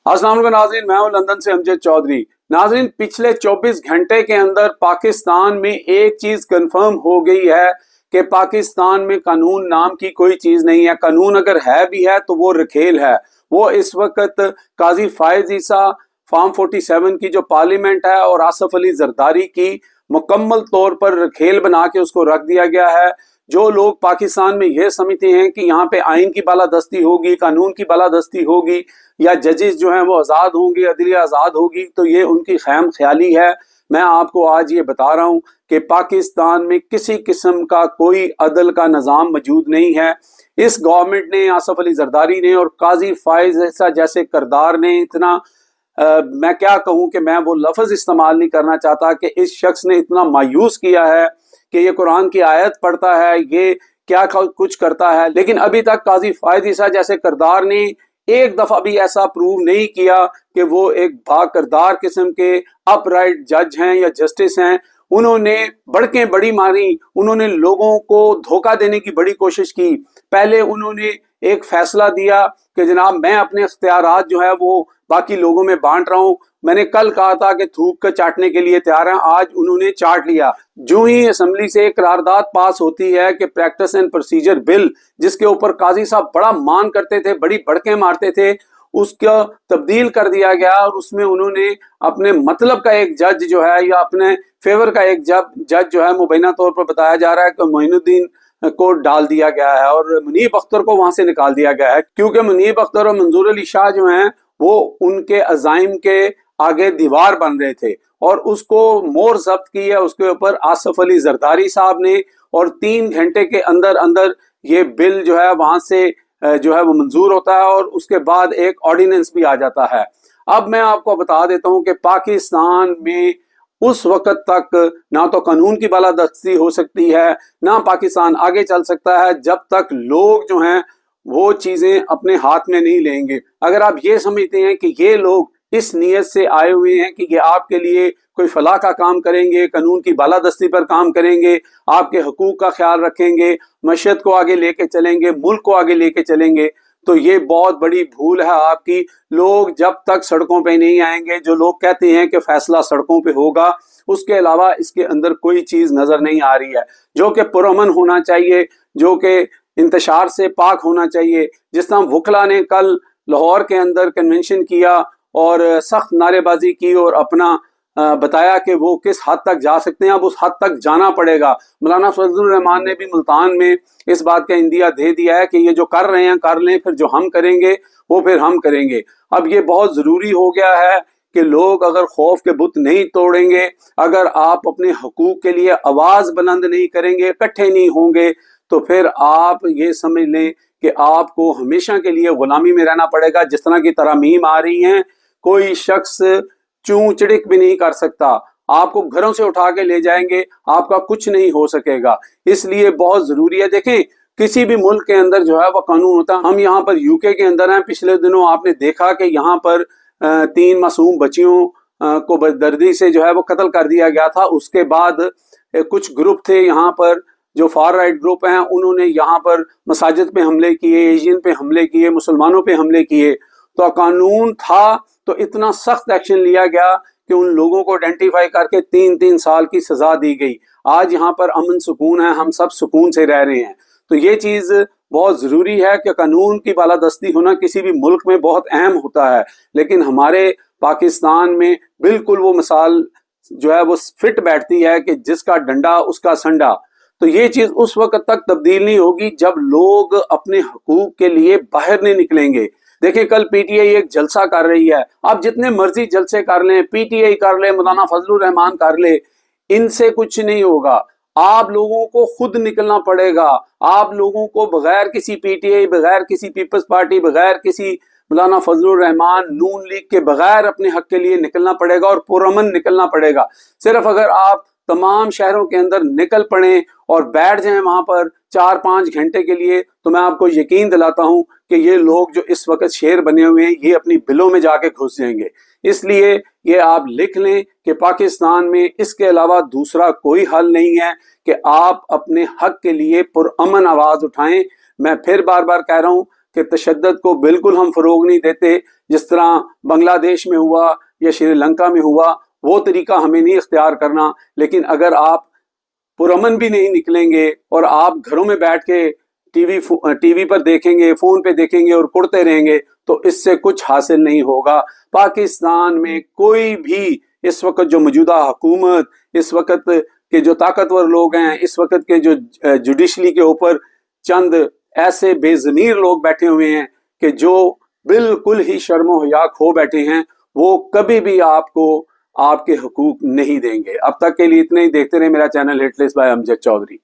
अस्सलाम वालेकुम नाज़रीन, मैं हूं लंदन से अमजद चौधरी। नाज़रीन, पिछले 24 घंटे के अंदर पाकिस्तान में एक चीज कंफर्म हो गई है कि पाकिस्तान में कानून नाम की कोई चीज नहीं है। कानून अगर है भी है तो वो रखेल है। वो इस वक्त काजी फायज ईसा, फार्म 47 की जो पार्लियामेंट है और आसफ अली जरदारी की मुकम्मल तौर पर रखेल बना के उसको रख दिया गया है। जो लोग पाकिस्तान में ये समझते हैं कि यहाँ पे आइन की बालादस्ती होगी, कानून की बालादस्ती होगी या जजेस जो हैं वो आज़ाद होंगे, अदलिया आज़ाद होगी, तो ये उनकी खैम ख्याली है। मैं आपको आज ये बता रहा हूँ कि पाकिस्तान में किसी किस्म का कोई अदल का निज़ाम मौजूद नहीं है। इस गवर्नमेंट ने, आसफ अली जरदारी ने और काजी फायज ईसा जैसे करदार ने इतना मैं क्या कहूँ कि मैं वो लफ्ज़ इस्तेमाल नहीं करना चाहता कि इस शख्स ने इतना मायूस किया है कि ये कुरान की आयत पढ़ता है, ये क्या कुछ करता है। लेकिन अभी तक काजी फायज ईसा जैसे करदार ने एक दफा भी ऐसा प्रूव नहीं किया कि वो एक बाकरदार किस्म के अपराइट जज हैं या जस्टिस हैं। उन्होंने बड़कें बड़ी मारी, उन्होंने लोगों को धोखा देने की बड़ी कोशिश की। पहले उन्होंने एक फैसला दिया कि जनाब मैं अपने इख्तियारात जो है वो बाकी लोगों में बांट रहा हूँ। मैंने कल कहा था कि थूक कर चाटने के लिए तैयार हैं, आज उन्होंने चाट लिया। जो ही असेंबली से एक करारदाद पास होती है कि प्रैक्टिस एंड प्रोसीजर बिल, जिसके ऊपर काजी साहब बड़ा मान करते थे, बड़ी बड़के मारते थे, उसका तब्दील कर दिया गया और उसमें उन्होंने अपने मतलब का एक जज जो है या अपने फेवर का एक जज जो है मुबैना तौर पर बताया जा रहा है कि मोइनुद्दीन को डाल दिया गया है और मुनीब अख्तर को वहां से निकाल दिया गया है, क्योंकि मुनीब अख्तर और मंजूर अली शाह जो हैं वो उनके अजाइम के आगे दीवार बन रहे थे और उसको मोर जब्त की है उसके ऊपर आसफ अली जरदारी साहब ने। और 3 घंटे के अंदर अंदर ये बिल जो है वहां से जो है वो मंजूर होता है और उसके बाद एक ऑर्डिनेंस भी आ जाता है। अब मैं आपको बता देता हूं कि पाकिस्तान में उस वक्त तक ना तो कानून की बालादस्ती हो सकती है, ना पाकिस्तान आगे चल सकता है जब तक लोग जो हैं वो चीजें अपने हाथ में नहीं लेंगे। अगर आप ये समझते हैं कि ये लोग इस नीयत से आए हुए हैं कि ये आपके लिए कोई फलाह का काम करेंगे, कानून की बालादस्ती पर काम करेंगे, आपके हकूक का ख्याल रखेंगे, मशयत को आगे लेके चलेंगे, मुल्क को आगे लेके चलेंगे, तो ये बहुत बड़ी भूल है आपकी। लोग जब तक सड़कों पे नहीं आएंगे, जो लोग कहते हैं कि फैसला सड़कों पे होगा, उसके अलावा इसके अंदर कोई चीज नजर नहीं आ रही है जो कि पुरअमन होना चाहिए, जो कि इंतशार से पाक होना चाहिए। जिस तरह वकला ने कल लाहौर के अंदर कन्वेंशन किया और सख्त नारेबाजी की और अपना बताया कि वो किस हद तक जा सकते हैं, अब उस हद तक जाना पड़ेगा। मौलाना फजलुर रहमान ने भी मुल्तान में इस बात का इंदिया दे दिया है कि ये जो कर रहे हैं कर लें, फिर जो हम करेंगे वो फिर हम करेंगे। अब ये बहुत जरूरी हो गया है कि लोग अगर खौफ के बुत नहीं तोड़ेंगे, अगर आप अपने हकूक के लिए आवाज बुलंद नहीं करेंगे, इकट्ठे नहीं होंगे, तो फिर आप ये समझ लें कि आपको हमेशा के लिए गुलामी में रहना पड़ेगा। जिस तरह की तरामीम आ रही हैं, कोई शख्स चूं चिड़िक भी नहीं कर सकता, आपको घरों से उठा के ले जाएंगे, आपका कुछ नहीं हो सकेगा। इसलिए बहुत जरूरी है, देखें किसी भी मुल्क के अंदर जो है वह कानून होता है। हम यहाँ पर यूके के अंदर हैं, पिछले दिनों आपने देखा कि यहाँ पर 3 मासूम बच्चियों को बेदर्दी से जो है वो कत्ल कर दिया गया था। उसके बाद कुछ ग्रुप थे यहाँ पर जो फार राइट ग्रुप हैं, उन्होंने यहाँ पर मसाजिद पे हमले किए, एशियन पे हमले किए, मुसलमानों पे हमले किए। तो कानून था तो इतना सख्त एक्शन लिया गया कि उन लोगों को आइडेंटिफाई करके 3-3 साल की सजा दी गई। आज यहाँ पर अमन सुकून है, हम सब सुकून से रह रहे हैं। तो ये चीज बहुत जरूरी है कि कानून की बालादस्ती होना किसी भी मुल्क में बहुत अहम होता है, लेकिन हमारे पाकिस्तान में बिल्कुल वो मिसाल जो है वो फिट बैठती है कि जिसका डंडा उसका संडा। तो ये चीज उस वक्त तक तब्दील नहीं होगी जब लोग अपने हकूक के लिए बाहर नहीं निकलेंगे। देखिए कल पीटीआई एक जलसा कर रही है, आप जितने मर्जी जलसे कर लें, पीटीआई कर ले, मौलाना फजलुर रहमान कर ले, इनसे कुछ नहीं होगा। आप लोगों को खुद निकलना पड़ेगा। आप लोगों को बगैर किसी पीटीआई, बगैर किसी पीपल्स पार्टी, बगैर किसी मौलाना फजलुर रहमान, नून लीग के बगैर अपने हक के लिए निकलना पड़ेगा और पुरअमन निकलना पड़ेगा। सिर्फ अगर आप तमाम शहरों के अंदर निकल पड़े और बैठ जाएं वहां पर 4-5 घंटे के लिए, तो मैं आपको यकीन दिलाता हूं कि ये लोग जो इस वक्त शेर बने हुए हैं ये अपनी बिलों में जाके घुस जाएंगे। इसलिए ये आप लिख लें कि पाकिस्तान में इसके अलावा दूसरा कोई हल नहीं है कि आप अपने हक के लिए पुरअमन आवाज उठाएं। मैं फिर बार बार कह रहा हूं کہ तशद्दुद को बिल्कुल हम फ़रोग नहीं देते, जिस तरह बांग्लादेश में हुआ या श्रीलंका में हुआ, वो तरीका हमें नहीं इख्तियार करना। लेकिन अगर आप पुरअमन भी नहीं निकलेंगे और आप घरों में बैठ के टीवी पर देखेंगे, फ़ोन पे देखेंगे और कुड़ते रहेंगे, तो इससे कुछ हासिल नहीं होगा। पाकिस्तान में कोई भी इस वक्त जो मौजूदा हुकूमत, इस वक्त के जो ताकतवर लोग हैं, इस वक्त के जो जुडिशली के ऊपर चंद ऐसे बेज़मीर लोग बैठे हुए हैं कि जो बिल्कुल ही शर्मो हया खो बैठे हैं, वो कभी भी आपको आपके हकूक नहीं देंगे। अब तक के लिए इतना ही। देखते रहे मेरा channel hit list by Amjad Chaudhary.